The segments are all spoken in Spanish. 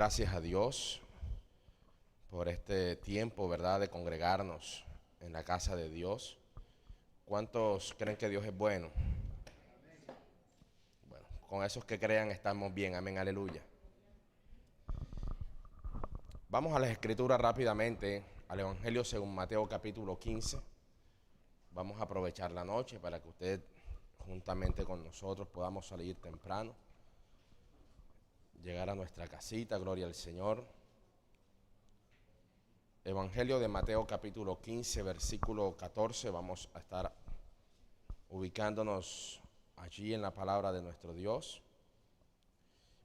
gracias a Dios por este tiempo, ¿verdad?, de congregarnos en la casa de Dios. ¿Cuántos creen que Dios es bueno? Bueno, con esos que crean estamos bien, amén, aleluya. Vamos a las escrituras rápidamente, al Evangelio según Mateo capítulo 15. Vamos a aprovechar la noche para que usted juntamente con nosotros podamos salir temprano, llegar a nuestra casita, gloria al Señor. Evangelio de Mateo capítulo 15, versículo 14, vamos a estar ubicándonos allí en la palabra de nuestro Dios.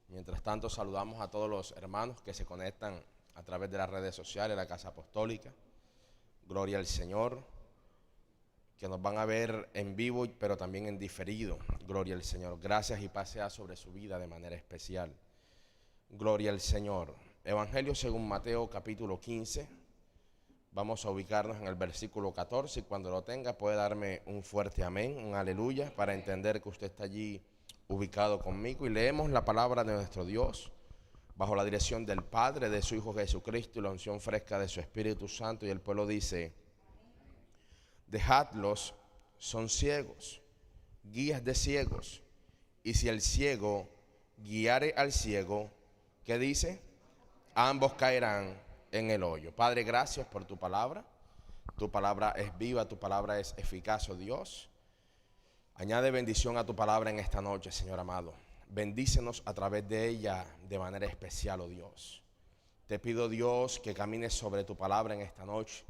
Mientras tanto, saludamos a todos los hermanos que se conectan a través de las redes sociales, la Casa Apostólica. Gloria al Señor, que nos van a ver en vivo, pero también en diferido. Gloria al Señor. Gracias y paz sea sobre su vida de manera especial. Gloria al Señor. Evangelio según Mateo capítulo 15. Vamos a ubicarnos en el versículo 14 y cuando lo tenga puede darme un fuerte amén, un aleluya, para entender que usted está allí ubicado conmigo. Y leemos la palabra de nuestro Dios bajo la dirección del Padre, de su Hijo Jesucristo y la unción fresca de su Espíritu Santo. Y el pueblo dice: dejadlos, son ciegos, guías de ciegos. Y si el ciego guiare al ciego, ¿qué dice? Ambos caerán en el hoyo. Padre, gracias por tu palabra. Tu palabra es viva, tu palabra es eficaz, oh Dios. Añade bendición a tu palabra en esta noche, Señor amado. Bendícenos a través de ella de manera especial, oh Dios. Te pido, Dios, que camines sobre tu palabra en esta noche.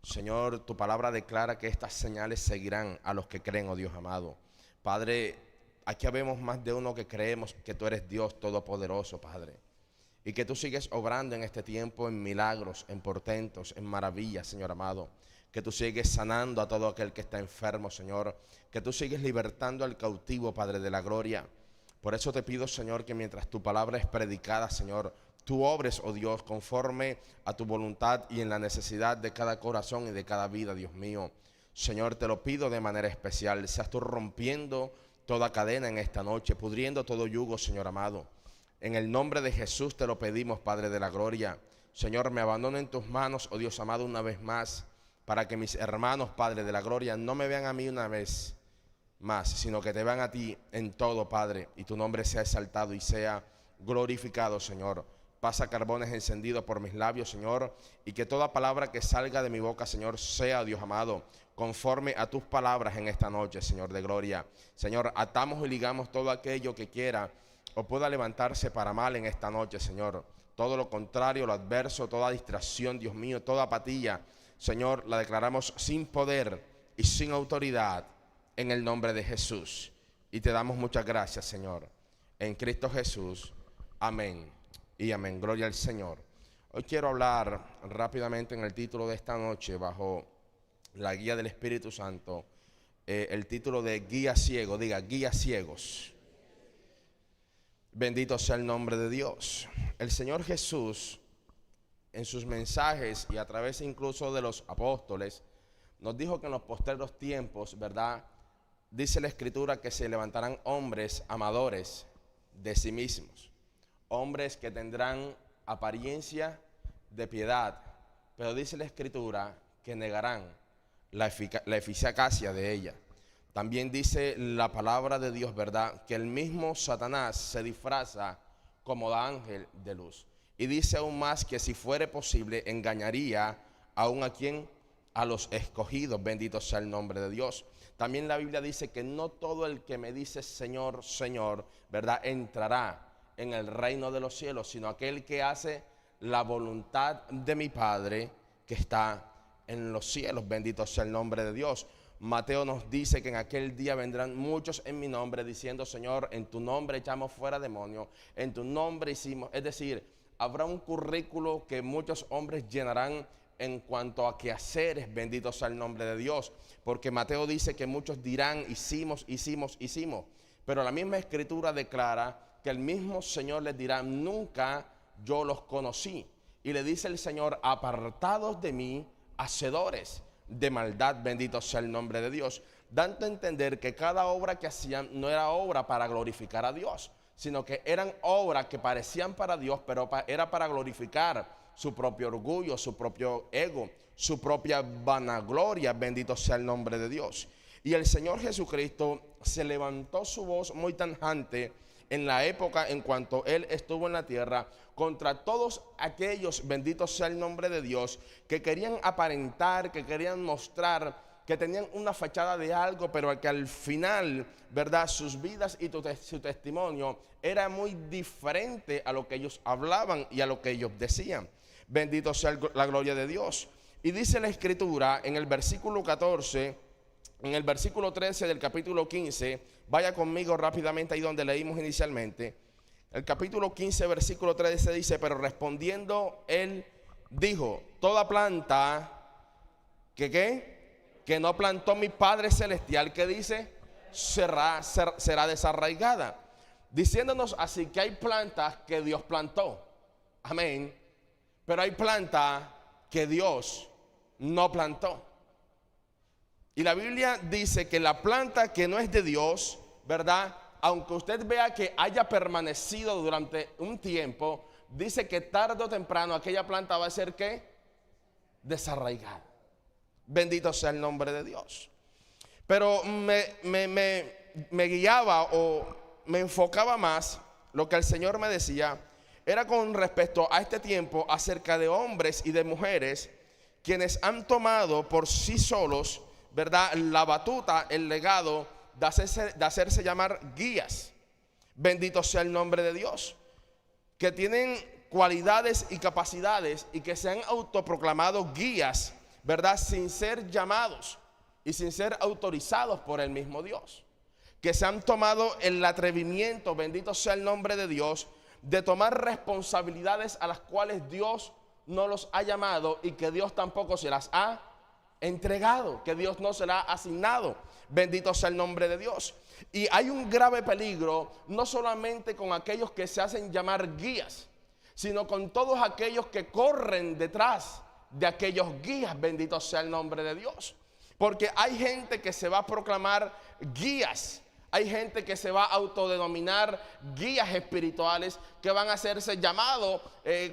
Señor, tu palabra declara que estas señales seguirán a los que creen, oh Dios amado. Padre, aquí habemos más de uno que creemos que tú eres Dios todopoderoso, Padre. Y que tú sigues obrando en este tiempo en milagros, en portentos, en maravillas, Señor amado. Que tú sigues sanando a todo aquel que está enfermo, Señor. Que tú sigues libertando al cautivo, Padre de la gloria. Por eso te pido, Señor, que mientras tu palabra es predicada, Señor, tú obres, oh Dios, conforme a tu voluntad y en la necesidad de cada corazón y de cada vida, Dios mío. Señor, te lo pido de manera especial. Seas tú rompiendo toda cadena en esta noche, pudriendo todo yugo, Señor amado. En el nombre de Jesús te lo pedimos, Padre de la gloria. Señor, me abandono en tus manos, oh Dios amado, una vez más, para que mis hermanos, Padre de la gloria, no me vean a mí una vez más, sino que te vean a ti en todo, Padre, y tu nombre sea exaltado y sea glorificado, Señor. Pasa carbones encendidos por mis labios, Señor, y que toda palabra que salga de mi boca, Señor, sea, Dios amado, conforme a tus palabras en esta noche, Señor de gloria. Señor, atamos y ligamos todo aquello que quiera o pueda levantarse para mal en esta noche, Señor. Todo lo contrario, lo adverso, toda distracción, Dios mío, toda apatía, Señor, la declaramos sin poder y sin autoridad en el nombre de Jesús. Y te damos muchas gracias, Señor. En Cristo Jesús. Amén y amén. Gloria al Señor. Hoy quiero hablar rápidamente en el título de esta noche, bajo la guía del Espíritu Santo, el título de Guía Ciego. Diga, guía ciegos. Bendito sea el nombre de Dios. El Señor Jesús, en sus mensajes y a través incluso de los apóstoles, nos dijo que en los postreros tiempos, ¿verdad?, dice la Escritura que se levantarán hombres amadores de sí mismos. Hombres que tendrán apariencia de piedad, pero dice la Escritura que negarán la eficacia de ella. También dice la palabra de Dios, ¿verdad?, que el mismo Satanás se disfraza como ángel de luz. Y dice aún más que si fuere posible engañaría aún a quien, a los escogidos. Bendito sea el nombre de Dios. También la Biblia dice que no todo el que me dice Señor, Señor, ¿verdad?, entrará en el reino de los cielos, sino aquel que hace la voluntad de mi Padre que está en los cielos. Bendito sea el nombre de Dios. Mateo nos dice que en aquel día vendrán muchos en mi nombre diciendo: Señor, en tu nombre echamos fuera demonios, en tu nombre hicimos. Es decir, habrá un currículo que muchos hombres llenarán en cuanto a quehaceres. Bendito sea el nombre de Dios, porque Mateo dice que muchos dirán: hicimos. Pero la misma Escritura declara que el mismo Señor les dirá: nunca yo los conocí. Y le dice el Señor: apartados de mí, hacedores de maldad. Bendito sea el nombre de Dios, dando a entender que cada obra que hacían no era obra para glorificar a Dios, sino que eran obras que parecían para Dios, pero era para glorificar su propio orgullo, su propio ego, su propia vanagloria. Bendito sea el nombre de Dios. Y el Señor Jesucristo se levantó su voz muy tajante en la época en cuanto Él estuvo en la tierra contra todos aquellos, bendito sea el nombre de Dios, que querían aparentar, que querían mostrar que tenían una fachada de algo, pero que al final, ¿verdad?, sus vidas y su testimonio era muy diferente a lo que ellos hablaban y a lo que ellos decían. Bendito sea la gloria de Dios. Y dice la Escritura en el versículo 14, en el versículo 13 del capítulo 15, vaya conmigo rápidamente ahí donde leímos inicialmente. El capítulo 15, versículo 13 dice: pero respondiendo él dijo, toda planta que no plantó mi Padre Celestial, que dice, será desarraigada. Diciéndonos así que hay plantas que Dios plantó. Amén. Pero hay plantas que Dios no plantó. Y la Biblia dice que la planta que no es de Dios, ¿verdad?, aunque usted vea que haya permanecido durante un tiempo, dice que tarde o temprano aquella planta va a ser ¿qué? Desarraigada. Bendito sea el nombre de Dios. Pero me guiaba o me enfocaba más, lo que el Señor me decía, era con respecto a este tiempo acerca de hombres y de mujeres quienes han tomado por sí solos, ¿verdad?, la batuta, el legado de hacerse llamar guías. Bendito sea el nombre de Dios. Que tienen cualidades y capacidades y que se han autoproclamado guías, ¿verdad?, sin ser llamados y sin ser autorizados por el mismo Dios. Que se han tomado el atrevimiento, bendito sea el nombre de Dios, de tomar responsabilidades a las cuales Dios no los ha llamado y que Dios tampoco se las ha entregado, que Dios no se las ha asignado. Bendito sea el nombre de Dios. Y hay un grave peligro, no solamente con aquellos que se hacen llamar guías, sino con todos aquellos que corren detrás de aquellos guías. Bendito sea el nombre de Dios. Porque hay gente que se va a proclamar guías. Hay gente que se va a autodenominar guías espirituales, que van a hacerse llamados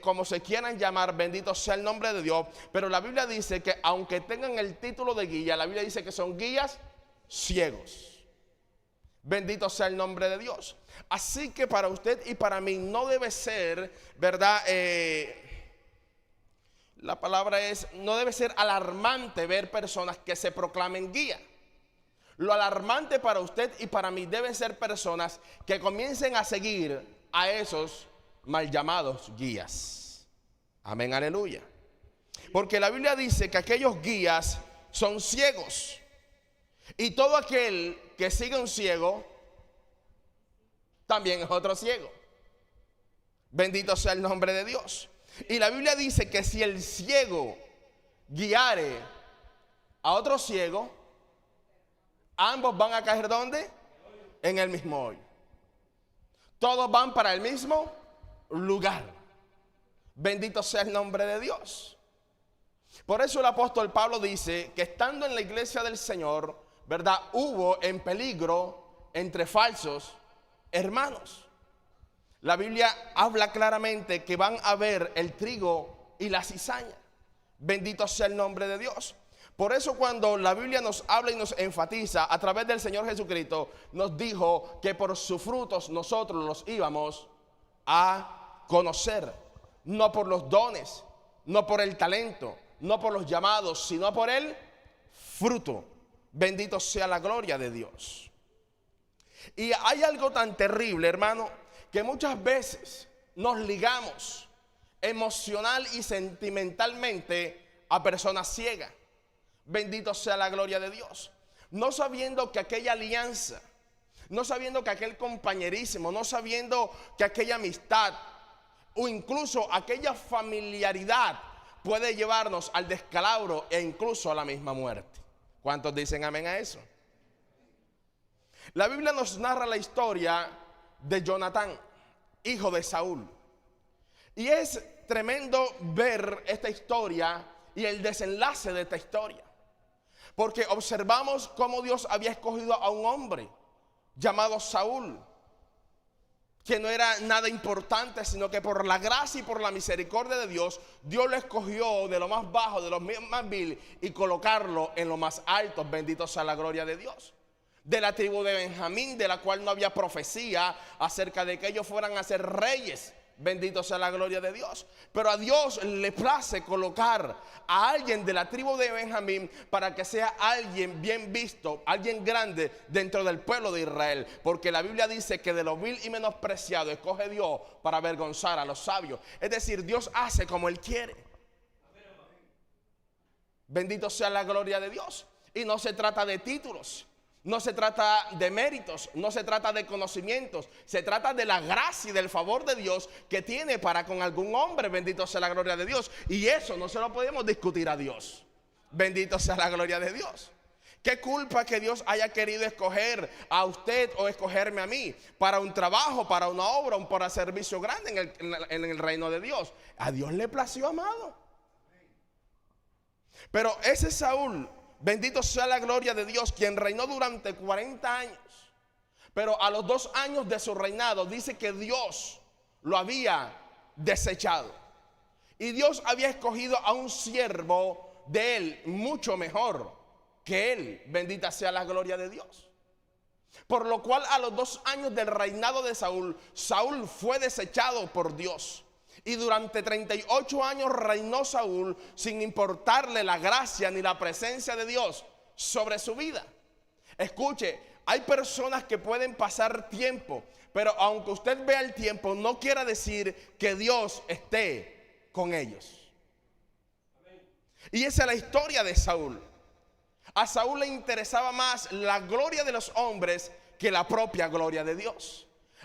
como se quieran llamar, bendito sea el nombre de Dios. Pero la Biblia dice que aunque tengan el título de guía, la Biblia dice que son guías ciegos. Bendito sea el nombre de Dios. Así que para usted y para mí no debe ser, ¿verdad? La palabra es, no debe ser alarmante ver personas que se proclamen guía. Lo alarmante para usted y para mí deben ser personas que comiencen a seguir a esos mal llamados guías. Amén, aleluya. Porque la Biblia dice que aquellos guías son ciegos. Y todo aquel que sigue un ciego también es otro ciego. Bendito sea el nombre de Dios. Y la Biblia dice que si el ciego guiare a otro ciego, ambos van a caer ¿dónde? En el mismo hoyo. Todos van para el mismo lugar. Bendito sea el nombre de Dios. Por eso el apóstol Pablo dice que estando en la iglesia del Señor, ¿verdad?, hubo en peligro entre falsos hermanos. La Biblia habla claramente que van a ver el trigo y la cizaña. Bendito sea el nombre de Dios. Por eso cuando la Biblia nos habla y nos enfatiza a través del Señor Jesucristo, nos dijo que por sus frutos nosotros los íbamos a conocer. No por los dones, no por el talento, no por los llamados, sino por el fruto. Bendito sea la gloria de Dios. Y hay algo tan terrible, hermano, que muchas veces nos ligamos emocional y sentimentalmente a personas ciegas. Bendito sea la gloria de Dios. No sabiendo que aquella alianza, no sabiendo que aquel compañerismo, no sabiendo que aquella amistad o incluso aquella familiaridad puede llevarnos al descalabro e incluso a la misma muerte. ¿Cuántos dicen amén a eso? La Biblia nos narra la historia de Jonatán, hijo de Saúl. Y es tremendo ver esta historia y el desenlace de esta historia. Porque observamos cómo Dios había escogido a un hombre llamado Saúl, que no era nada importante, sino que por la gracia y por la misericordia de Dios, Dios lo escogió de lo más bajo, de lo más vil, y colocarlo en lo más alto. Bendito sea la gloria de Dios. De la tribu de Benjamín, de la cual no había profecía acerca de que ellos fueran a ser reyes. Bendito sea la gloria de Dios. Pero a Dios le place colocar a alguien de la tribu de Benjamín para que sea alguien bien visto, alguien grande dentro del pueblo de Israel. Porque la Biblia dice que de lo vil y menospreciado escoge Dios para avergonzar a los sabios. Es decir, Dios hace como Él quiere. Bendito sea la gloria de Dios. Y no se trata de títulos, no se trata de méritos, no se trata de conocimientos, se trata de la gracia y del favor de Dios que tiene para con algún hombre. Bendito sea la gloria de Dios. Y eso no se lo podemos discutir a Dios. Bendito sea la gloria de Dios. ¿Qué culpa que Dios haya querido escoger a usted o escogerme a mí para un trabajo, para una obra, para servicio grande en el reino de Dios? A Dios le plació, amado. Pero ese Saúl, bendito sea la gloria de Dios, quien reinó durante 40 años. Pero a los 2 años de su reinado dice que Dios lo había desechado. Y Dios había escogido a un siervo de él mucho mejor que él. Bendita sea la gloria de Dios. Por lo cual a los 2 años del reinado de Saúl, Saúl fue desechado por Dios. Y durante 38 años reinó Saúl sin importarle la gracia ni la presencia de Dios sobre su vida. Escuche, hay personas que pueden pasar tiempo, pero aunque usted vea el tiempo, no quiere decir que Dios esté con ellos. Y esa es la historia de Saúl. A Saúl le interesaba más la gloria de los hombres que la propia gloria de Dios.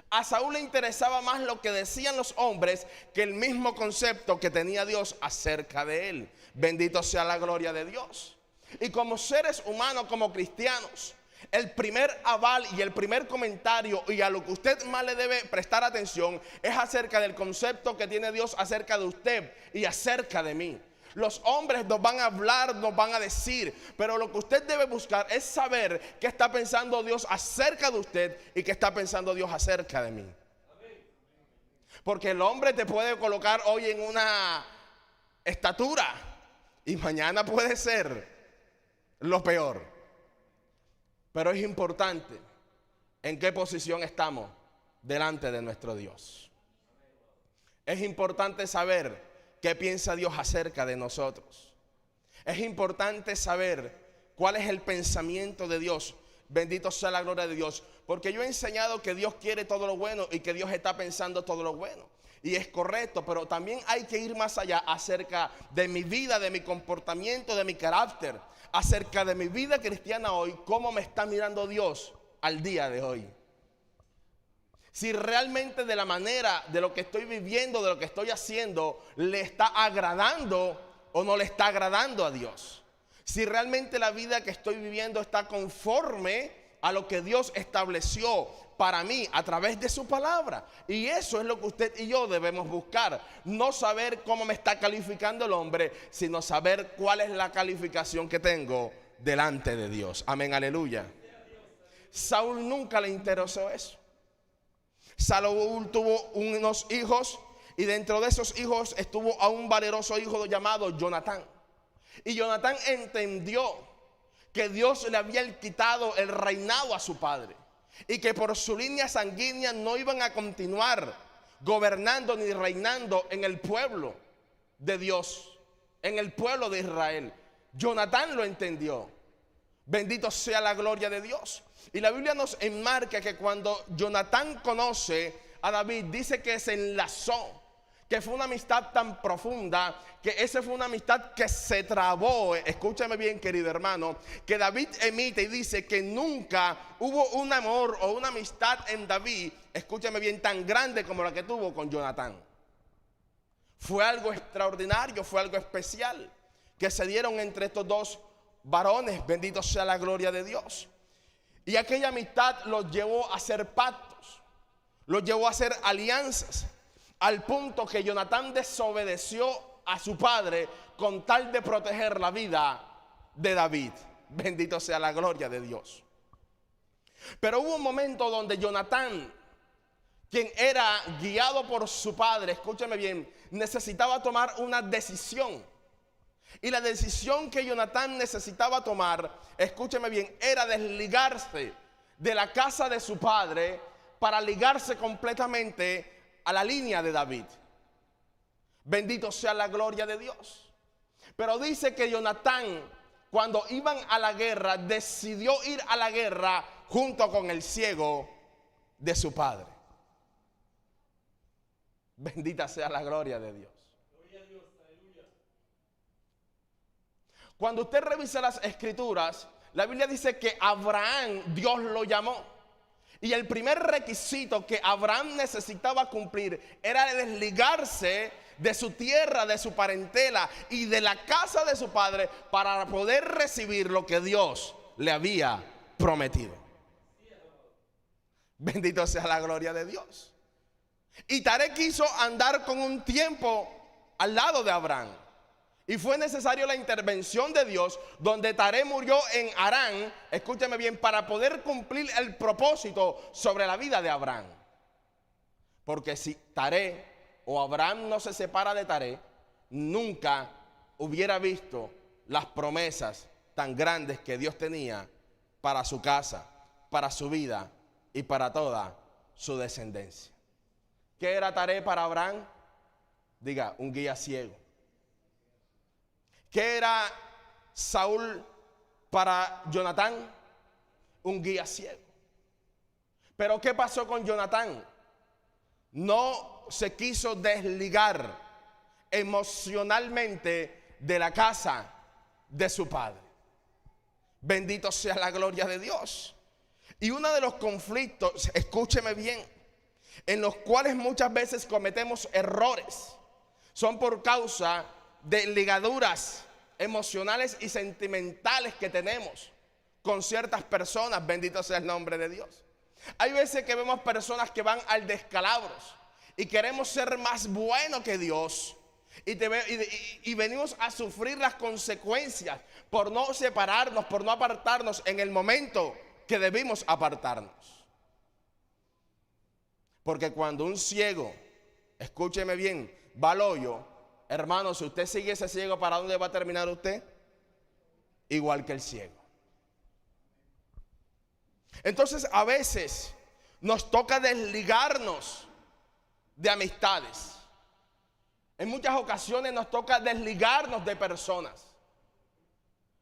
A Saúl le interesaba más lo que decían los hombres que el mismo concepto que tenía Dios acerca de él. Bendito sea la gloria de Dios. Y como seres humanos, como cristianos, el primer aval y el primer comentario y a lo que usted más le debe prestar atención es acerca del concepto que tiene Dios acerca de usted y acerca de mí. Los hombres nos van a hablar, nos van a decir, pero lo que usted debe buscar es saber qué está pensando Dios acerca de usted y qué está pensando Dios acerca de mí. Porque el hombre te puede colocar hoy en una estatura y mañana puede ser lo peor. Pero es importante en qué posición estamos delante de nuestro Dios. Es importante saber qué piensa Dios acerca de nosotros. Es importante saber cuál es el pensamiento de Dios. Bendito sea la gloria de Dios. Porque yo he enseñado que Dios quiere todo lo bueno y que Dios está pensando todo lo bueno. Y es correcto, pero también hay que ir más allá acerca de mi vida, de mi comportamiento, de mi carácter. Acerca de mi vida cristiana hoy, cómo me está mirando Dios al día de hoy. Si realmente de la manera, de lo que estoy viviendo, de lo que estoy haciendo, le está agradando o no le está agradando a Dios. Si realmente la vida que estoy viviendo está conforme a lo que Dios estableció para mí a través de su palabra. Y eso es lo que usted y yo debemos buscar. No saber cómo me está calificando el hombre, sino saber cuál es la calificación que tengo delante de Dios. Amén, aleluya. Saúl nunca le interesó eso. Saúl tuvo unos hijos y dentro de esos hijos estuvo a un valeroso hijo llamado Jonatán. Y Jonatán entendió que Dios le había quitado el reinado a su padre y que por su línea sanguínea no iban a continuar gobernando ni reinando en el pueblo de Dios, en el pueblo de Israel. Jonatán lo entendió. Bendito sea la gloria de Dios. Y la Biblia nos enmarca que cuando Jonatán conoce a David, dice que se enlazó, que fue una amistad tan profunda, que esa fue una amistad que se trabó. Escúchame bien, querido hermano, que David emite y dice que nunca hubo un amor o una amistad en David, escúchame bien, tan grande como la que tuvo con Jonatán. Fue algo extraordinario, fue algo especial que se dieron entre estos dos varones. Bendito sea la gloria de Dios. Y aquella amistad los llevó a hacer pactos, los llevó a hacer alianzas, al punto que Jonatán desobedeció a su padre con tal de proteger la vida de David. Bendito sea la gloria de Dios. Pero hubo un momento donde Jonatán quien era guiado por su padre, escúcheme bien, necesitaba tomar una decisión. Y la decisión que Jonatán necesitaba tomar, escúcheme bien, era desligarse de la casa de su padre para ligarse completamente a la línea de David. Bendito sea la gloria de Dios. Pero dice que Jonatán, cuando iban a la guerra, decidió ir a la guerra junto con el ciego de su padre. Bendita sea la gloria de Dios. Cuando usted revisa las escrituras, la Biblia dice que Abraham, Dios lo llamó. Y el primer requisito que Abraham necesitaba cumplir era desligarse de su tierra, de su parentela y de la casa de su padre para poder recibir lo que Dios le había prometido. Bendito sea la gloria de Dios. Y Taré quiso andar con un tiempo al lado de Abraham. Y fue necesario la intervención de Dios, donde Taré murió en Harán, escúchame bien, para poder cumplir el propósito sobre la vida de Abraham. Porque si Taré o Abraham no se separa de Taré, nunca hubiera visto las promesas tan grandes que Dios tenía para su casa, para su vida y para toda su descendencia. ¿Qué era Taré para Abraham? Diga, un guía ciego. ¿Qué era Saúl para Jonatán? Un guía ciego. Pero ¿qué pasó con Jonatán? No se quiso desligar emocionalmente de la casa de su padre. Bendito sea la gloria de Dios. Y uno de los conflictos, escúcheme bien, en los cuales muchas veces cometemos errores, son por causa de ligaduras emocionales y sentimentales que tenemos con ciertas personas. Bendito sea el nombre de Dios. Hay veces que vemos personas que van al descalabros y queremos ser más buenos que Dios y venimos a sufrir las consecuencias por no separarnos, por no apartarnos en el momento que debimos apartarnos. Porque cuando un ciego, escúcheme bien, va al hoyo, hermano, si usted sigue ese ciego, ¿para dónde va a terminar usted? Igual que el ciego. Entonces a veces nos toca desligarnos de amistades. En muchas ocasiones nos toca desligarnos de personas.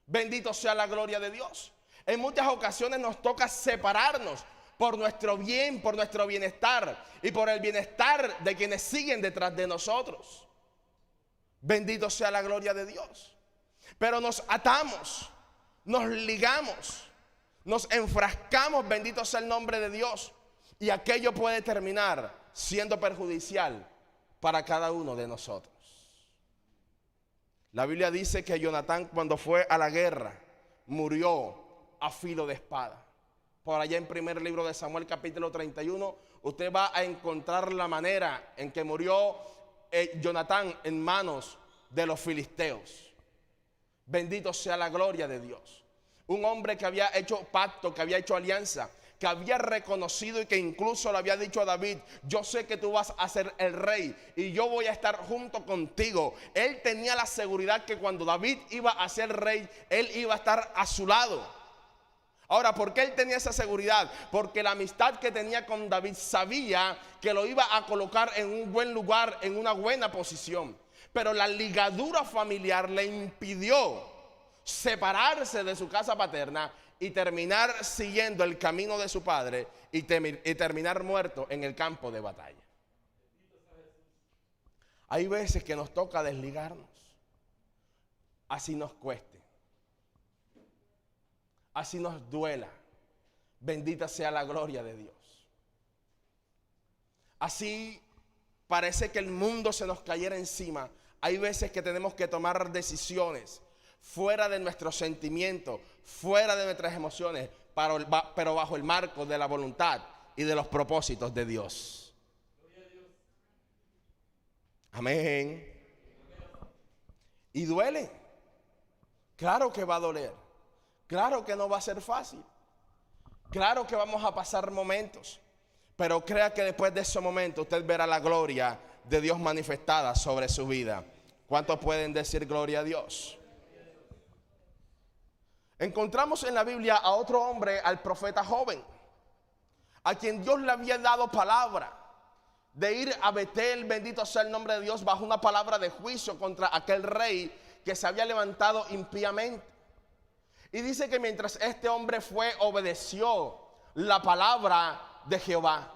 Bendito sea la gloria de Dios. En muchas ocasiones nos toca separarnos por nuestro bien, por nuestro bienestar y por el bienestar de quienes siguen detrás de nosotros. Bendito sea la gloria de Dios. Pero nos atamos, nos ligamos, nos enfrascamos, bendito sea el nombre de Dios. Y aquello puede terminar siendo perjudicial para cada uno de nosotros. La Biblia dice que Jonatán, cuando fue a la guerra, murió a filo de espada. Por allá en primer libro de Samuel, capítulo 31, usted va a encontrar la manera en que murió Jonatán en manos de los filisteos. Bendito sea la gloria de Dios. Un hombre que había hecho pacto, que había hecho alianza, que había reconocido y que incluso le había dicho a David: yo sé que tú vas a ser el rey y yo voy a estar junto contigo. Él tenía la seguridad que cuando David iba a ser rey, él iba a estar a su lado. Ahora, ¿por qué él tenía esa seguridad? Porque la amistad que tenía con David sabía que lo iba a colocar en un buen lugar, en una buena posición. Pero la ligadura familiar le impidió separarse de su casa paterna y terminar siguiendo el camino de su padre y terminar muerto en el campo de batalla. Hay veces que nos toca desligarnos, así nos cueste, así nos duela. Bendita sea la gloria de Dios. Así parece que el mundo se nos cayera encima. Hay veces que tenemos que tomar decisiones fuera de nuestros sentimientos, fuera de nuestras emociones, pero bajo el marco de la voluntad y de los propósitos de Dios. Amén. Y duele. Claro que va a doler. Claro que no va a ser fácil. Claro que vamos a pasar momentos. Pero crea que después de ese momento usted verá la gloria de Dios manifestada sobre su vida. ¿Cuántos pueden decir gloria a Dios? Encontramos en la Biblia a otro hombre, al profeta joven, a quien Dios le había dado palabra de ir a Betel, bendito sea el nombre de Dios, bajo una palabra de juicio contra aquel rey que se había levantado impíamente. Y dice que mientras este hombre fue, obedeció la palabra de Jehová.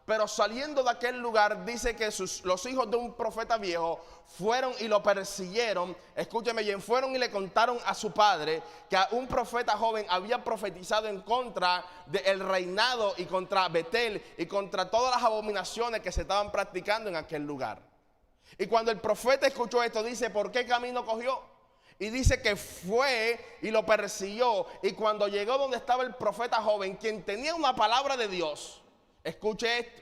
Pero saliendo de aquel lugar, dice que los hijos de un profeta viejo fueron y lo persiguieron. Escúcheme bien, fueron y le contaron a su padre que un profeta joven había profetizado en contra del reinado y contra Betel y contra todas las abominaciones que se estaban practicando en aquel lugar. Y cuando el profeta escuchó esto, dice, ¿por qué camino cogió? Y dice que fue y lo persiguió. Y cuando llegó donde estaba el profeta joven, quien tenía una palabra de Dios, escuche esto.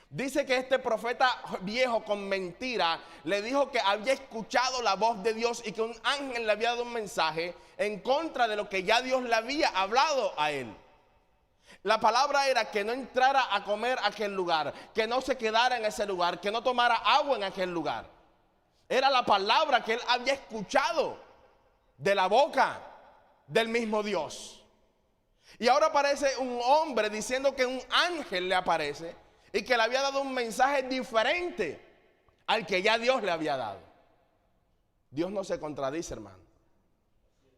Dice que este profeta viejo con mentira le dijo que había escuchado la voz de Dios y que un ángel le había dado un mensaje en contra de lo que ya Dios le había hablado a él. La palabra era que no entrara a comer a aquel lugar, que no se quedara en ese lugar, que no tomara agua en aquel lugar. Era la palabra que él había escuchado de la boca del mismo Dios. Y ahora aparece un hombre diciendo que un ángel le aparece y que le había dado un mensaje diferente al que ya Dios le había dado. Dios no se contradice, hermano.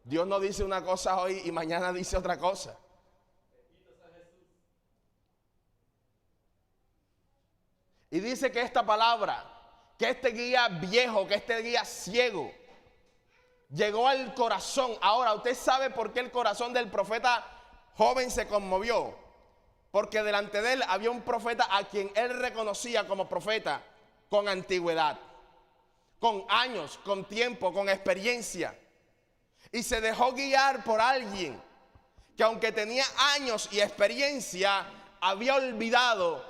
Dios no dice una cosa hoy y mañana dice otra cosa. Y dice que esta palabra, que este guía viejo, que este guía ciego, llegó al corazón. Ahora, ¿usted sabe por qué el corazón del profeta joven se conmovió? Porque delante de él había un profeta a quien él reconocía como profeta con antigüedad, con años, con tiempo, con experiencia. Y se dejó guiar por alguien que, aunque tenía años y experiencia, había olvidado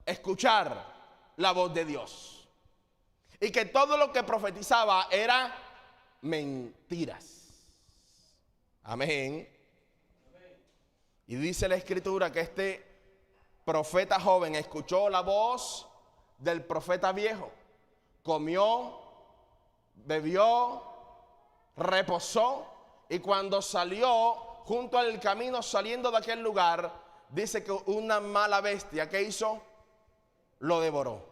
escuchar la voz de Dios. Y que todo lo que profetizaba era mentiras. Amén. Y dice la escritura que este profeta joven escuchó la voz del profeta viejo, comió, bebió, reposó, y cuando salió junto al camino saliendo de aquel lugar, dice que una mala bestia, ¿qué hizo? Lo devoró.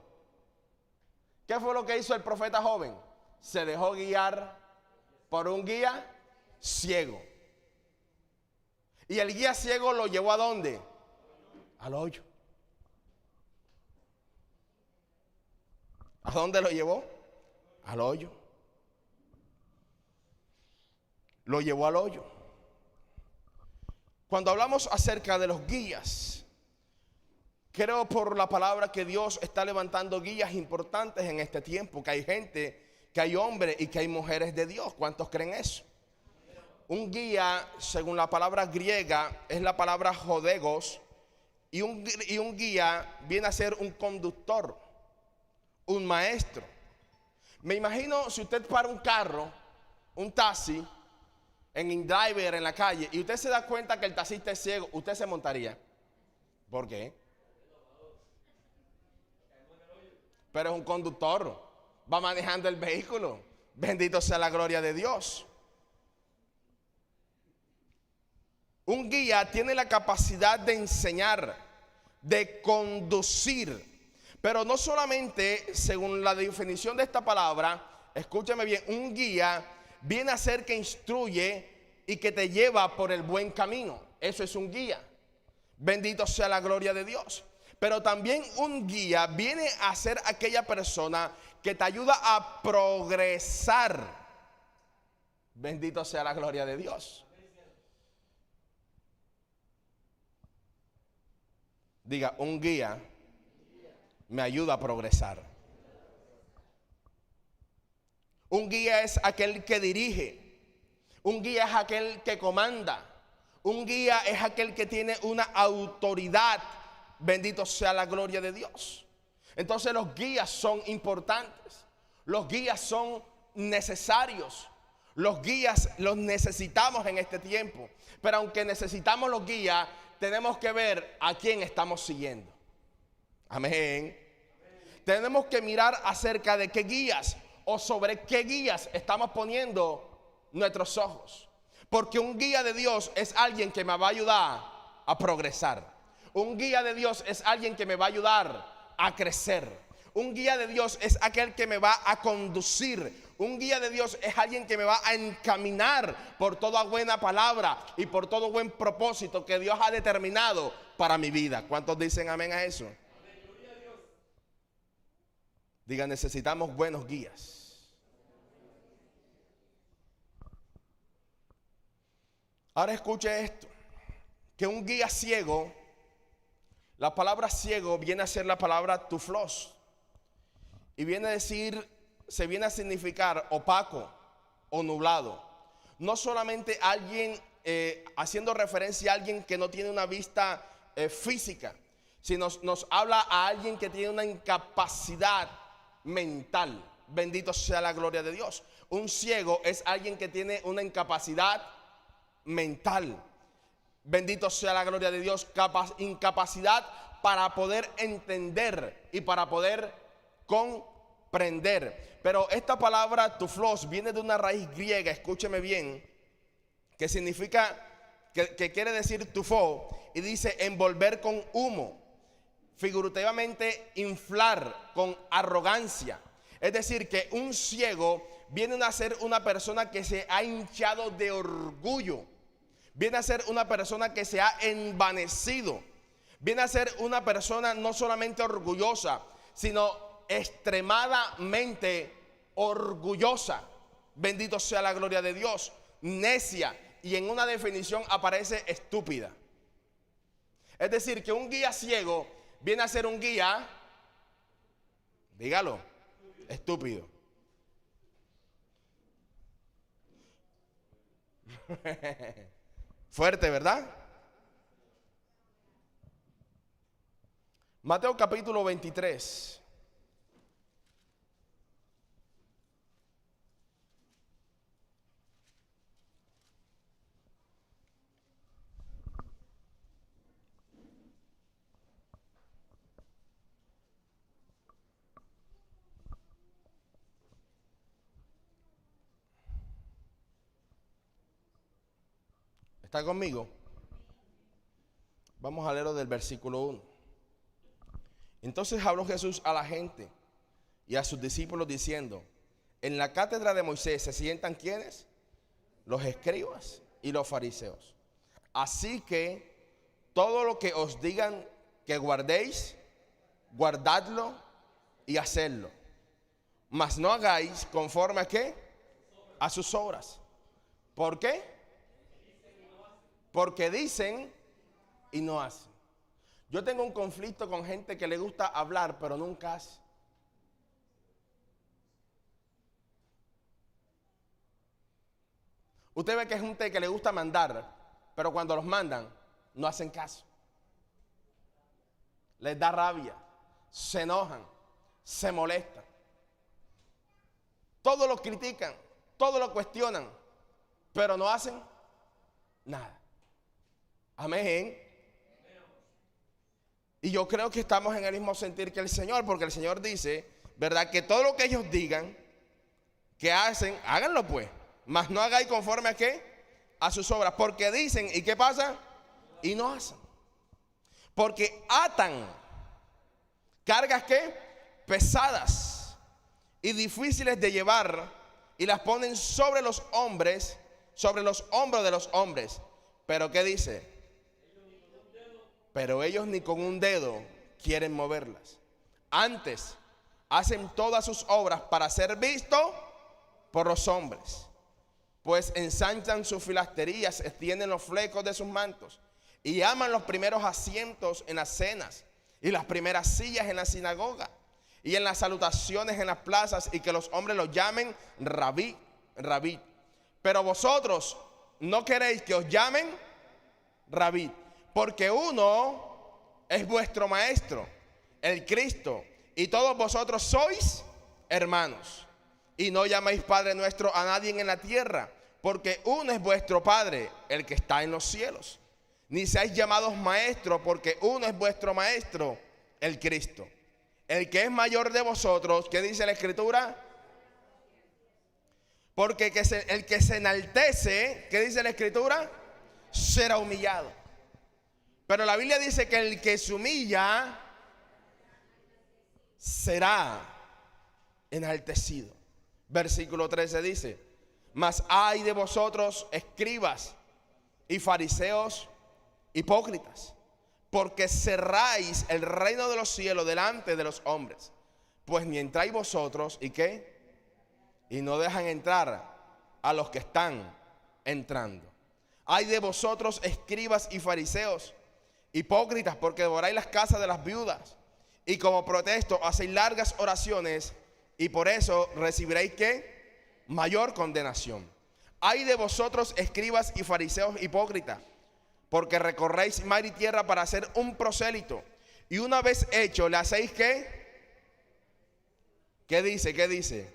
¿Qué fue lo que hizo el profeta joven? Se dejó guiar por un guía ciego. Y el guía ciego lo llevó ¿a dónde? Al hoyo. ¿A dónde lo llevó? Al hoyo. Lo llevó al hoyo. Cuando hablamos acerca de los guías, creo por la palabra que Dios está levantando guías importantes en este tiempo, que hay gente, que hay hombres y que hay mujeres de Dios. ¿Cuántos creen eso? Un guía, según la palabra griega, es la palabra jodegos, y un guía viene a ser un conductor, un maestro. Me imagino si usted para un carro, un taxi, en InDriver, en la calle, y usted se da cuenta que el taxista es ciego, ¿usted se montaría? ¿Por qué? Pero es un conductor, va manejando el vehículo. Bendito sea la gloria de Dios. Un guía tiene la capacidad de enseñar, de conducir, pero no solamente, según la definición de esta palabra, escúchame bien, un guía viene a ser que instruye y que te lleva por el buen camino. Eso es un guía. Bendito sea la gloria de Dios. Pero también un guía viene a ser aquella persona que te ayuda a progresar. Bendito sea la gloria de Dios. Diga, un guía me ayuda a progresar. Un guía es aquel que dirige. Un guía es aquel que comanda. Un guía es aquel que tiene una autoridad. Bendito sea la gloria de Dios. Entonces los guías son importantes. Los guías son necesarios. Los guías los necesitamos en este tiempo. Pero aunque necesitamos los guías, tenemos que ver a quién estamos siguiendo. Amén. Tenemos que mirar acerca de qué guías o sobre qué guías estamos poniendo nuestros ojos. Porque un guía de Dios es alguien que me va a ayudar a progresar. Un guía de Dios es alguien que me va a ayudar a crecer. Un guía de Dios es aquel que me va a conducir. Un guía de Dios es alguien que me va a encaminar por toda buena palabra y por todo buen propósito que Dios ha determinado para mi vida. ¿Cuántos dicen amén a eso? Diga, necesitamos buenos guías. Ahora escuche esto, que un guía ciego, la palabra ciego viene a ser la palabra tuflos y viene a decir, se viene a significar opaco o nublado. No solamente alguien, haciendo referencia a alguien que no tiene una vista física, sino nos habla a alguien que tiene una incapacidad mental. Bendito sea la gloria de Dios. Un ciego es alguien que tiene una incapacidad mental. Bendito sea la gloria de Dios. Incapacidad para poder entender y para poder comprender. Pero esta palabra tuflos viene de una raíz griega, escúcheme bien, que significa, que quiere decir tufo, y dice envolver con humo, figurativamente inflar con arrogancia. Es decir, que un ciego viene a ser una persona que se ha hinchado de orgullo. Viene a ser una persona que se ha envanecido. Viene a ser una persona no solamente orgullosa, sino extremadamente orgullosa. Bendito sea la gloria de Dios. Necia, y en una definición aparece estúpida. Es decir, que un guía ciego viene a ser un guía, dígalo, estúpido. Fuerte, ¿verdad? Mateo capítulo 23. ¿Está conmigo? Vamos a leerlo del versículo 1. Entonces habló Jesús a la gente y a sus discípulos diciendo: en la cátedra de Moisés se sientan ¿quiénes? Los escribas y los fariseos. Así que todo lo que os digan que guardéis, guardadlo y hacedlo. Mas no hagáis conforme a ¿qué? A sus obras. ¿Por qué? Porque dicen y no hacen. Yo tengo un conflicto con gente que le gusta hablar pero nunca hace. Usted ve que es gente que le gusta mandar, pero cuando los mandan no hacen caso. Les da rabia, se enojan, se molestan. Todo lo critican, todo lo cuestionan, pero no hacen nada. Amén. Y yo creo que estamos en el mismo sentir que el Señor, porque el Señor dice, ¿verdad? Que todo lo que ellos digan, que hacen, háganlo pues. Mas no hagáis conforme a ¿qué? A sus obras. Porque dicen, ¿y qué pasa? Y no hacen. Porque atan cargas ¿qué? Pesadas y difíciles de llevar, y las ponen sobre los hombres, sobre los hombros de los hombres. Pero ¿qué dice? Pero ellos ni con un dedo quieren moverlas. Antes hacen todas sus obras para ser vistos por los hombres. Pues ensanchan sus filasterías, extienden los flecos de sus mantos y aman los primeros asientos en las cenas y las primeras sillas en la sinagoga y en las salutaciones en las plazas, y que los hombres los llamen rabí, rabí. Pero vosotros no queréis que os llamen rabí, porque uno es vuestro maestro, el Cristo, y todos vosotros sois hermanos. Y no llamáis Padre nuestro a nadie en la tierra, porque uno es vuestro Padre, el que está en los cielos. Ni seáis llamados maestros, porque uno es vuestro maestro, el Cristo. El que es mayor de vosotros, ¿qué dice la Escritura? Porque el que se enaltece, ¿qué dice la Escritura? Será humillado. Pero la Biblia dice que el que se humilla será enaltecido. Versículo 13 dice: mas ay de vosotros, escribas y fariseos hipócritas, porque cerráis el reino de los cielos delante de los hombres. Pues ni entráis vosotros, ¿y qué? Y no dejan entrar a los que están entrando. Ay de vosotros, escribas y fariseos hipócritas, porque devoráis las casas de las viudas, y como protesto hacéis largas oraciones, y por eso recibiréis ¿qué? Mayor condenación. Ay de vosotros, escribas y fariseos hipócritas, porque recorréis mar y tierra para hacer un prosélito, y una vez hecho le hacéis ¿qué? ¿Qué dice? ¿Qué dice?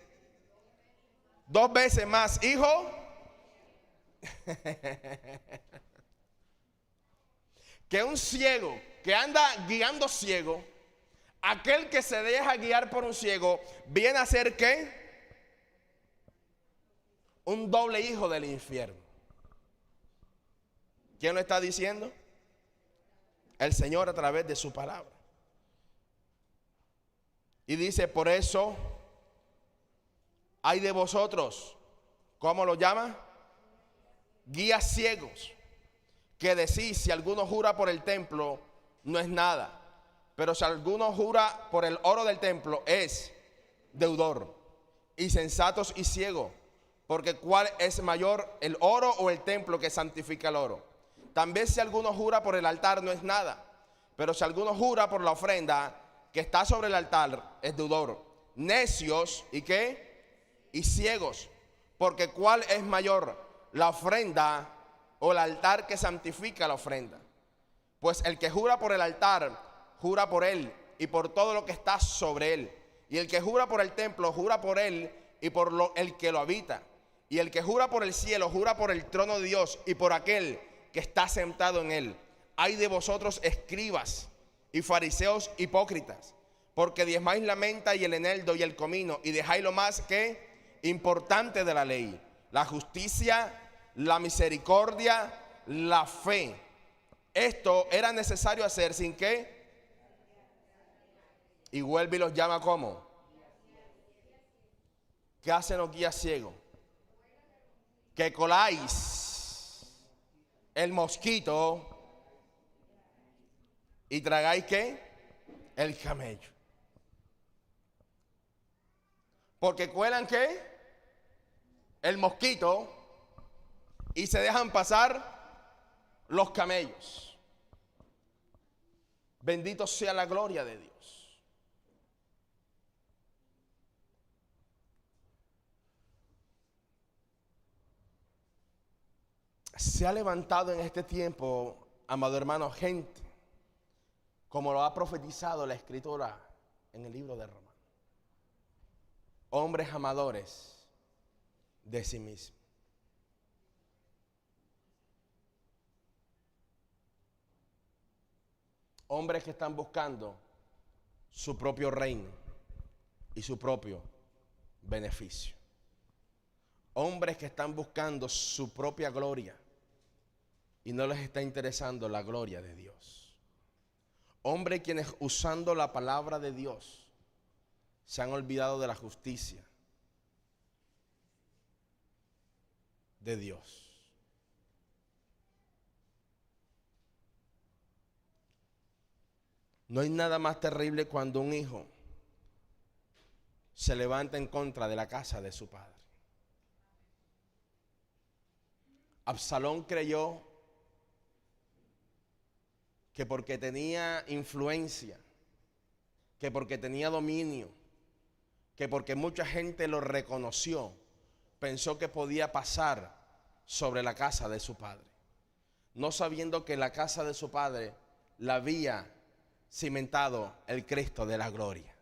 2 veces más, hijo. Que un ciego que anda guiando ciego, aquel que se deja guiar por un ciego, viene a ser ¿qué? Un doble hijo del infierno. ¿Quién lo está diciendo? El Señor a través de su palabra. Y dice: por eso hay de vosotros, ¿cómo lo llama? Guías ciegos, que decís: si alguno jura por el templo, no es nada, pero si alguno jura por el oro del templo, es deudor. Insensatos y ciegos, porque ¿cuál es mayor, el oro o el templo que santifica el oro? También si alguno jura por el altar, no es nada, pero si alguno jura por la ofrenda que está sobre el altar, es deudor. Necios, ¿y qué? Y ciegos, porque ¿cuál es mayor, la ofrenda o el altar que santifica la ofrenda? Pues el que jura por el altar, jura por él y por todo lo que está sobre él. Y el que jura por el templo, jura por él y por el que lo habita. Y el que jura por el cielo, jura por el trono de Dios y por aquel que está sentado en él. Ay de vosotros, escribas y fariseos hipócritas, porque diezmáis la menta y el eneldo y el comino, y dejáis lo más que importante de la ley: la justicia, la misericordia, la fe. Esto era necesario hacer sin que. Y vuelve y los llama ¿cómo? ¿Qué hacen los guías ciegos? Que coláis el mosquito y tragáis ¿qué? El camello. Porque cuelan ¿qué? El mosquito y se dejan pasar los camellos. Bendito sea la gloria de Dios. Se ha levantado en este tiempo, amado hermano, gente, como lo ha profetizado la Escritura en el libro de Romanos. Hombres amadores de sí mismos. Hombres que están buscando su propio reino y su propio beneficio. Hombres que están buscando su propia gloria y no les está interesando la gloria de Dios. Hombres quienes, usando la palabra de Dios, se han olvidado de la justicia de Dios. No hay nada más terrible cuando un hijo se levanta en contra de la casa de su padre. Absalón creyó que porque tenía influencia, que porque tenía dominio, que porque mucha gente lo reconoció, pensó que podía pasar sobre la casa de su padre, no sabiendo que la casa de su padre la había cimentado el Cristo de la gloria.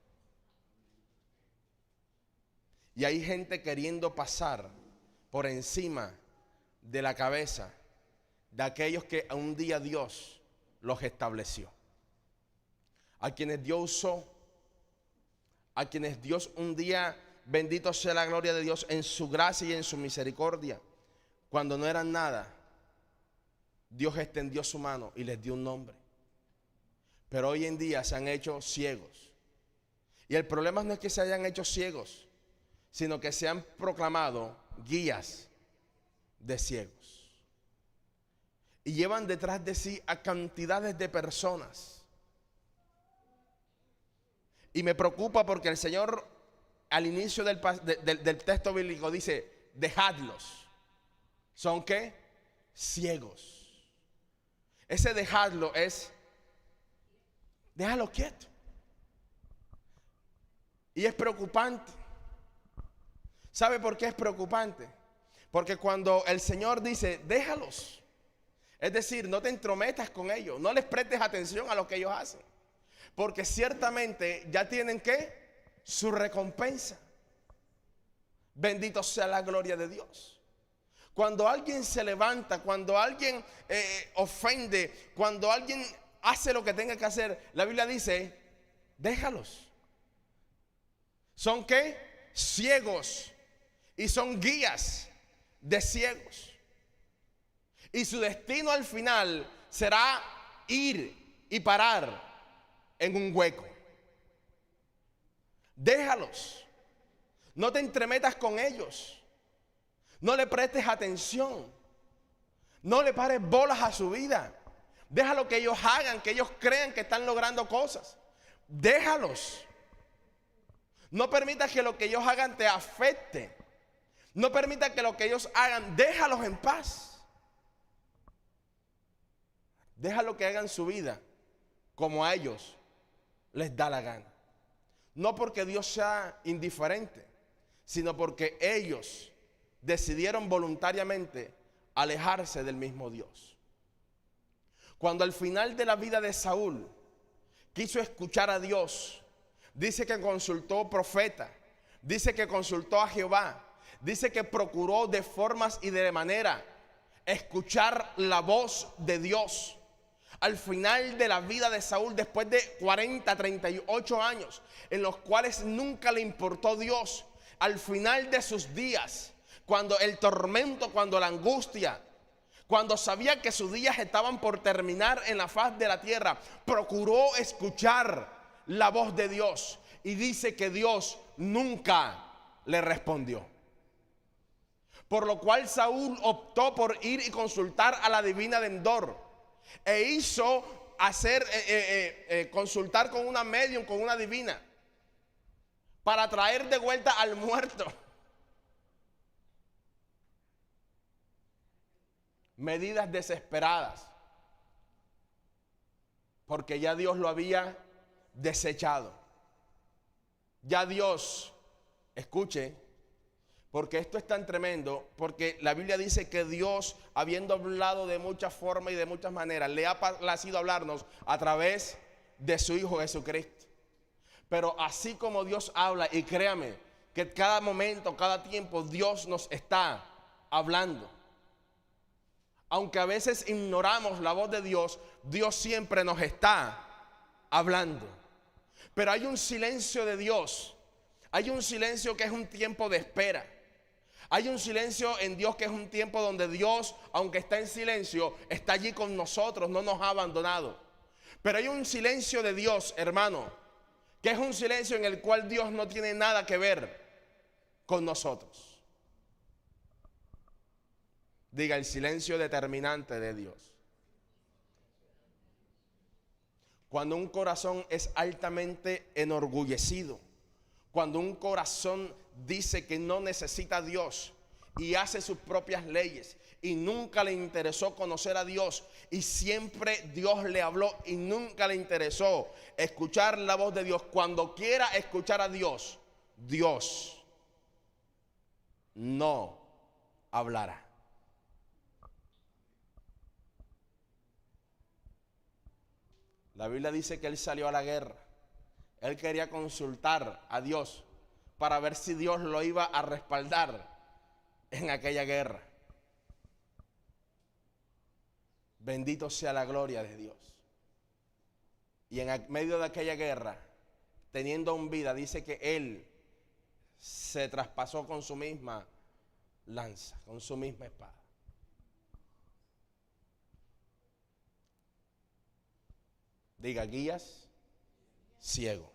Y hay gente queriendo pasar por encima de la cabeza de aquellos que un día Dios los estableció. a quienes Dios usó, a quienes Dios un día, bendito sea la gloria de Dios, en su gracia y en su misericordia, cuando no eran nada, Dios extendió su mano y les dio un nombre. Pero hoy en día se han hecho ciegos. Y el problema no es que se hayan hecho ciegos, sino que se han proclamado guías de ciegos. Y llevan detrás de sí a cantidades de personas. Y me preocupa porque el Señor al inicio del texto bíblico dice, dejadlos. ¿Son qué? Ciegos. Ese dejadlo es, déjalo quieto. Y es preocupante. ¿Sabe por qué es preocupante? Porque cuando el Señor dice, déjalos, es decir, no te entrometas con ellos, no les prestes atención a lo que ellos hacen, porque ciertamente ya tienen ¿qué? Su recompensa. Bendito sea la gloria de Dios. Cuando alguien se levanta, cuando alguien ofende, cuando alguien hace lo que tenga que hacer, la Biblia dice, déjalos. ¿Son qué? Ciegos. Y son guías de ciegos. Y su destino al final será ir y parar en un hueco. Déjalos. No te entremetas con ellos. No le prestes atención. No le pares bolas a su vida. Déjalo que ellos hagan, que ellos crean que están logrando cosas. Déjalos. No permitas que lo que ellos hagan te afecte. No permitas que lo que ellos hagan, déjalos en paz. Déjalo que hagan su vida como a ellos les da la gana. No porque Dios sea indiferente, sino porque ellos decidieron voluntariamente alejarse del mismo Dios. Cuando al final de la vida de Saúl quiso escuchar a Dios, dice que consultó profeta, dice que consultó a Jehová, dice que procuró de formas y de manera escuchar la voz de Dios. Al final de la vida de Saúl, después de 38 años, en los cuales nunca le importó Dios, al final de sus días, cuando el tormento, cuando la angustia, cuando sabía que sus días estaban por terminar en la faz de la tierra, procuró escuchar la voz de Dios. Y dice que Dios nunca le respondió. Por lo cual Saúl optó por ir y consultar a la divina de Endor. E hizo consultar con una medium, con una divina, para traer de vuelta al muerto. Medidas desesperadas, porque ya Dios lo había desechado. Ya Dios, escuche, porque esto es tan tremendo, porque la Biblia dice que Dios, habiendo hablado de muchas formas y de muchas maneras, le ha placido hablarnos a través de su Hijo Jesucristo. Pero así como Dios habla, y créame que cada momento, cada tiempo Dios nos está hablando. Aunque a veces ignoramos la voz de Dios, Dios siempre nos está hablando. Pero hay un silencio de Dios. Hay un silencio que es un tiempo de espera. Hay un silencio en Dios que es un tiempo donde Dios, aunque está en silencio, está allí con nosotros, no nos ha abandonado. Pero hay un silencio de Dios, hermano, que es un silencio en el cual Dios no tiene nada que ver con nosotros. Diga, el silencio determinante de Dios. Cuando un corazón es altamente enorgullecido, cuando un corazón dice que no necesita a Dios y hace sus propias leyes y nunca le interesó conocer a Dios y siempre Dios le habló y nunca le interesó escuchar la voz de Dios, cuando quiera escuchar a Dios, Dios no hablará. La Biblia dice que él salió a la guerra. Él quería consultar a Dios para ver si Dios lo iba a respaldar en aquella guerra. Bendito sea la gloria de Dios. Y en medio de aquella guerra, teniendo aún vida, dice que él se traspasó con su misma lanza, con su misma espada. Diga, guías ciego.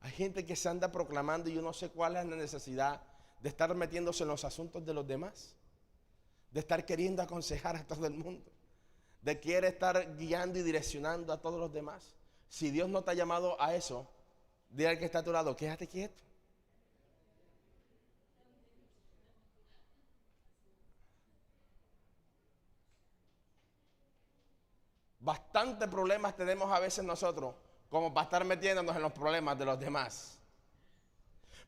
Hay gente que se anda proclamando y yo no sé cuál es la necesidad de estar metiéndose en los asuntos de los demás, de estar queriendo aconsejar a todo el mundo, de quiere estar guiando y direccionando a todos los demás. Si Dios no te ha llamado a eso, dile al que está a tu lado, quédate quieto. Bastante problemas tenemos a veces nosotros como para estar metiéndonos en los problemas de los demás.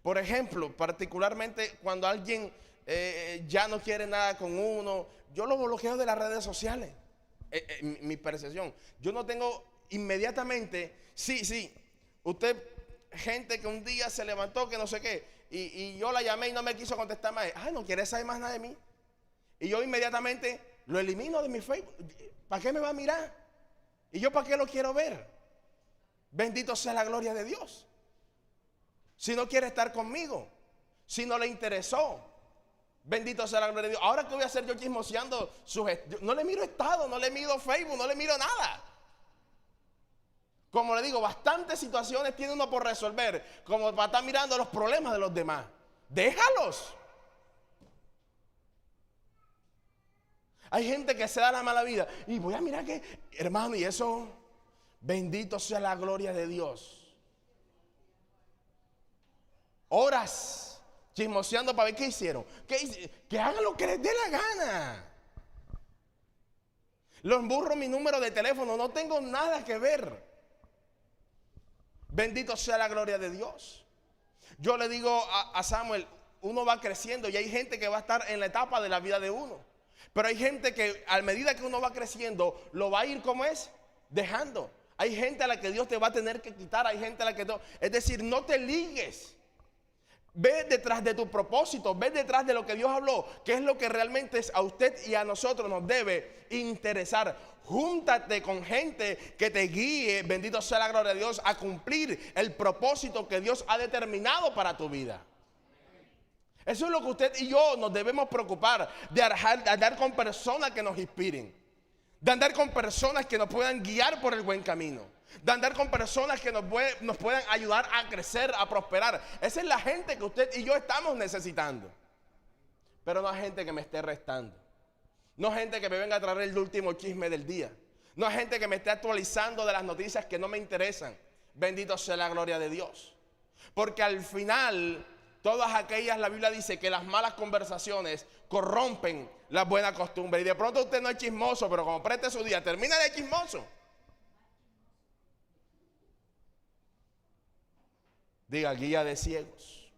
Por ejemplo, particularmente cuando alguien ya no quiere nada con uno, yo lo bloqueo de las redes sociales. Mi percepción. Yo no tengo inmediatamente, sí, usted, gente que un día se levantó que no sé qué, y yo la llamé y no me quiso contestar más. Ay, no quiere saber más nada de mí. Y yo inmediatamente lo elimino de mi Facebook. ¿Para qué me va a mirar? ¿Y yo para qué lo quiero ver? Bendito sea la gloria de Dios. Si no quiere estar conmigo, si no le interesó, bendito sea la gloria de Dios. Ahora, ¿qué voy a hacer yo chismoseando no le miro estado, no le miro Facebook, no le miro nada? Como le digo, bastantes situaciones tiene uno por resolver, como para estar mirando los problemas de los demás. Déjalos. Hay gente que se da la mala vida y voy a mirar que, hermano, y eso, bendito sea la gloria de Dios. Horas chismoseando para ver qué hicieron. Que hagan lo que les dé la gana. Los borro mi número de teléfono, no tengo nada que ver. Bendito sea la gloria de Dios. Yo le digo a Samuel, uno va creciendo y hay gente que va a estar en la etapa de la vida de uno. Pero hay gente que a medida que uno va creciendo, lo va a ir como es, dejando. Hay gente a la que Dios te va a tener que quitar, hay gente a la que no. Es decir, no te ligues. Ve detrás de tu propósito, ve detrás de lo que Dios habló, que es lo que realmente a usted y a nosotros nos debe interesar. Júntate con gente que te guíe, bendito sea la gloria de Dios, a cumplir el propósito que Dios ha determinado para tu vida. Eso es lo que usted y yo nos debemos preocupar, de andar con personas que nos inspiren, de andar con personas que nos puedan guiar por el buen camino, de andar con personas que nos puedan ayudar a crecer, a prosperar. Esa es la gente que usted y yo estamos necesitando. Pero no hay gente que me esté restando, no hay gente que me venga a traer el último chisme del día, no hay gente que me esté actualizando de las noticias que no me interesan. Bendito sea la gloria de Dios. Porque al final, todas aquellas, la Biblia dice que las malas conversaciones corrompen la buena costumbre. Y de pronto usted no es chismoso, pero como preste su día, termina de chismoso. Diga, guía de ciegos.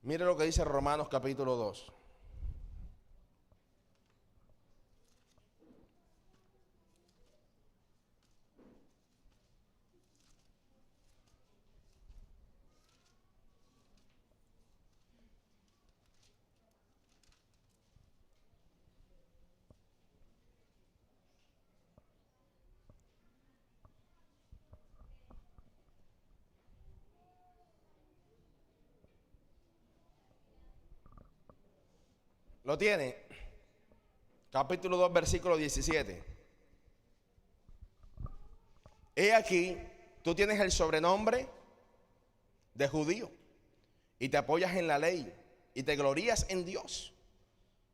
Mire lo que dice Romanos capítulo 2. ¿Lo tiene? Capítulo 2, versículo 17. He aquí, tú tienes el sobrenombre de judío y te apoyas en la ley y te glorías en Dios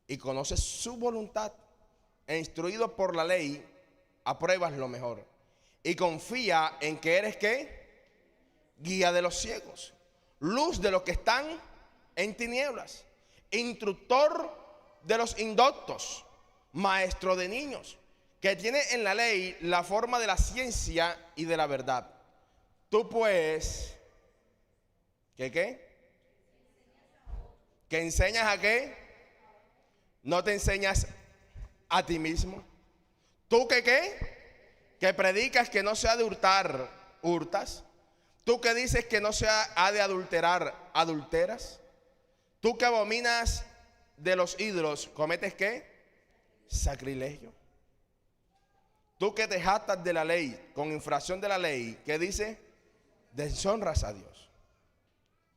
y conoces su voluntad e instruido por la ley apruebas lo mejor y confía en que eres ¿qué? Guía de los ciegos, luz de los que están en tinieblas, instructor de los indoctos, maestro de niños, que tiene en la ley la forma de la ciencia y de la verdad. Tú pues, ¿qué? ¿Que enseñas a qué? ¿No te enseñas a ti mismo? ¿Tú qué? Que predicas que no se ha de hurtar, hurtas. ¿Tú que dices que no se ha de adulterar, adulteras? ¿Tú que abominas de los ídolos, cometes ¿qué? Sacrilegio. Tú que te jactas de la ley, con infracción de la ley, ¿qué dice? Deshonras a Dios.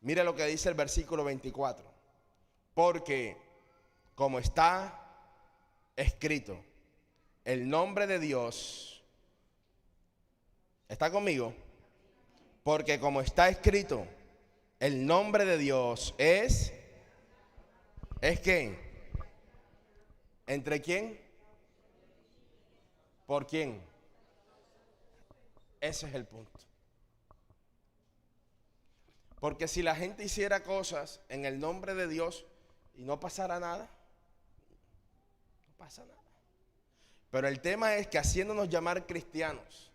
Mire lo que dice el versículo 24. Porque como está escrito, el nombre de Dios, ¿está conmigo? Porque como está escrito, el nombre de Dios ¿es qué? ¿Entre quién? ¿Por quién? Ese es el punto. Porque si la gente hiciera cosas en el nombre de Dios y no pasara nada, no pasa nada. Pero el tema es que haciéndonos llamar cristianos,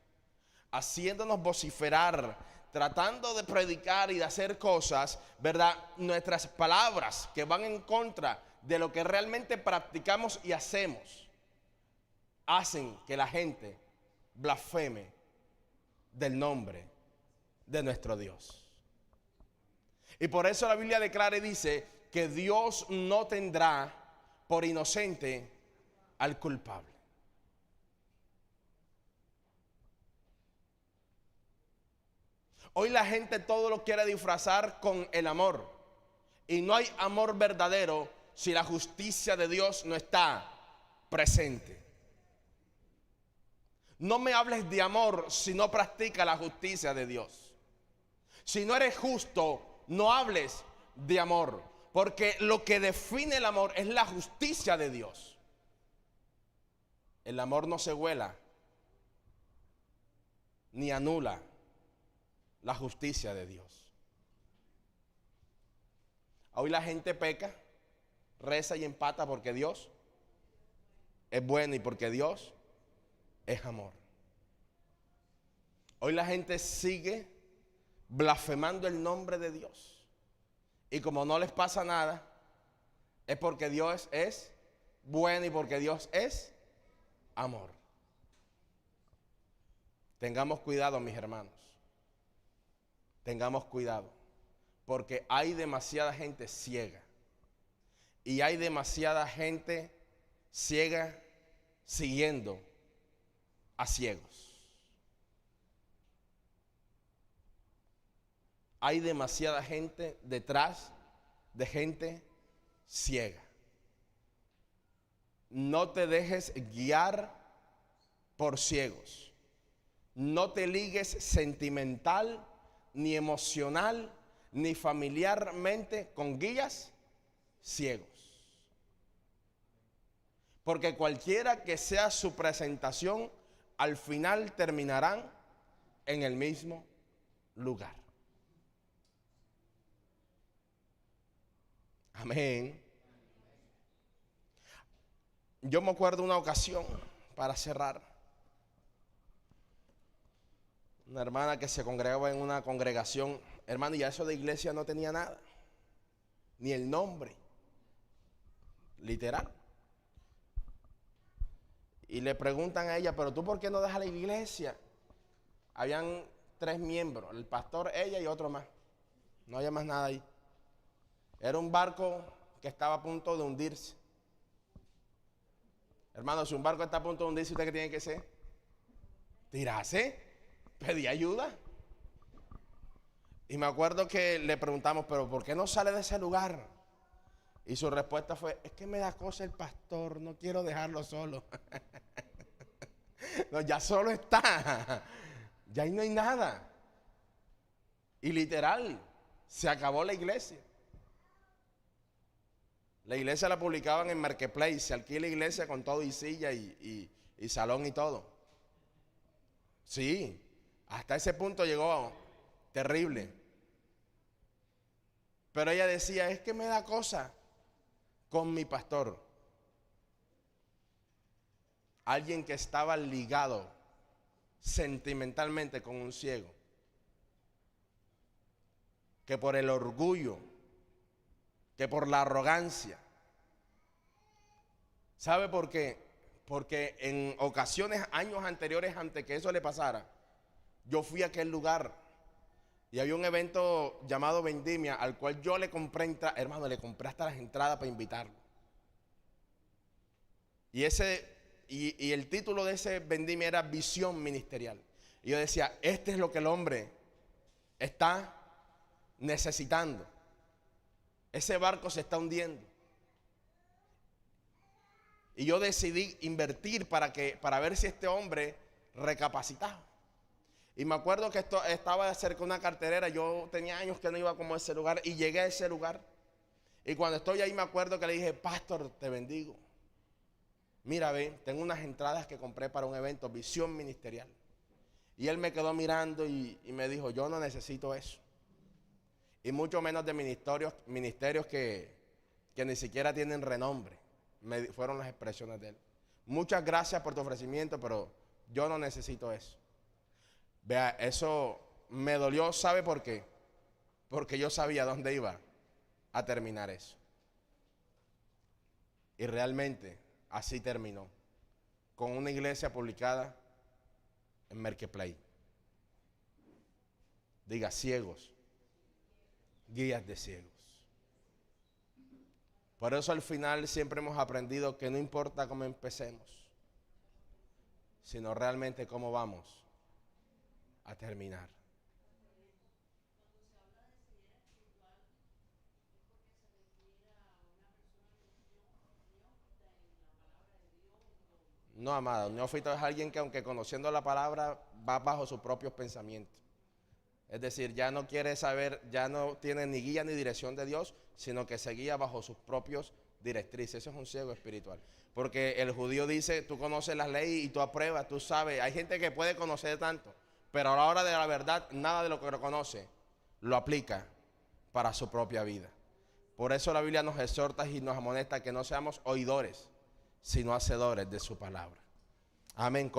haciéndonos vociferar, tratando de predicar y de hacer cosas, ¿verdad? Nuestras palabras que van en contra de lo que realmente practicamos y hacemos, hacen que la gente blasfeme del nombre de nuestro Dios. Y por eso la Biblia declara y dice que Dios no tendrá por inocente al culpable. Hoy la gente todo lo quiere disfrazar con el amor. Y no hay amor verdadero si la justicia de Dios no está presente. No me hables de amor si no practicas la justicia de Dios. Si no eres justo, no hables de amor. Porque lo que define el amor es la justicia de Dios. El amor no se huela ni anula la justicia de Dios. Hoy la gente peca, reza y empata porque Dios es bueno y porque Dios es amor. Hoy la gente sigue blasfemando el nombre de Dios. Y como no les pasa nada, es porque Dios es bueno y porque Dios es amor. Tengamos cuidado, mis hermanos. Tengamos cuidado. Porque hay demasiada gente ciega. Y hay demasiada gente ciega siguiendo a ciegos. Hay demasiada gente detrás de gente ciega. No te dejes guiar por ciegos. No te ligues sentimental, ni emocional, ni familiarmente con guías ciegos. Porque cualquiera que sea su presentación, al final terminarán en el mismo lugar. Amén. Yo me acuerdo una ocasión, para cerrar, una hermana que se congregaba en una congregación, hermano, y ya eso de iglesia no tenía nada, ni el nombre, literal. Y le preguntan a ella, pero tú ¿por qué no dejas la iglesia? Habían 3 miembros, el pastor, ella y otro más. No había más nada ahí. Era un barco que estaba a punto de hundirse. Hermano, si un barco está a punto de hundirse, ¿usted qué tiene que hacer? Tirarse, pedir ayuda. Y me acuerdo que le preguntamos, pero ¿por qué no sale de ese lugar? Y su respuesta fue, es que me da cosa el pastor, no quiero dejarlo solo. No, ya solo está. Ya ahí no hay nada. Y literal, se acabó la iglesia. La iglesia la publicaban en Marketplace, se alquila la iglesia con todo y silla y salón y todo. Sí, hasta ese punto llegó terrible. Pero ella decía, es que me da cosa con mi pastor. Alguien que estaba ligado sentimentalmente con un ciego. Que por el orgullo, que por la arrogancia. ¿Sabe por qué? Porque en ocasiones, años anteriores, antes que eso le pasara, yo fui a aquel lugar y había un evento llamado Vendimia, al cual yo le compré, hermano, le compré hasta las entradas para invitarlo. Y el título de ese vendimia era Visión Ministerial. Y yo decía, este es lo que el hombre está necesitando. Ese barco se está hundiendo. Y yo decidí invertir para ver si este hombre recapacitaba. Y me acuerdo que estaba cerca de una carterera. Yo tenía años que no iba como a ese lugar. Y llegué a ese lugar. Y cuando estoy ahí me acuerdo que le dije, pastor, te bendigo. Mira, ve, tengo unas entradas que compré para un evento, Visión Ministerial. Y él me quedó mirando y me dijo, yo no necesito eso. Y mucho menos de ministerios que ni siquiera tienen renombre. Fueron las expresiones de él. Muchas gracias por tu ofrecimiento, pero yo no necesito eso. Vea, eso me dolió, ¿sabe por qué? Porque yo sabía dónde iba a terminar eso. Y realmente así terminó, con una iglesia publicada en Marketplace. Diga, ciegos, guías de ciegos. Por eso al final siempre hemos aprendido que no importa cómo empecemos, sino realmente cómo vamos a terminar. No, amado, un neófito es alguien que aunque conociendo la palabra va bajo sus propios pensamientos. Es decir, ya no quiere saber, ya no tiene ni guía ni dirección de Dios, sino que se guía bajo sus propios directrices. Eso es un ciego espiritual. Porque el judío dice, tú conoces las leyes y tú apruebas, tú sabes. Hay gente que puede conocer tanto, pero a la hora de la verdad, nada de lo que reconoce lo aplica para su propia vida. Por eso la Biblia nos exhorta y nos amonesta que no seamos oidores, sino hacedores de su palabra. Amén.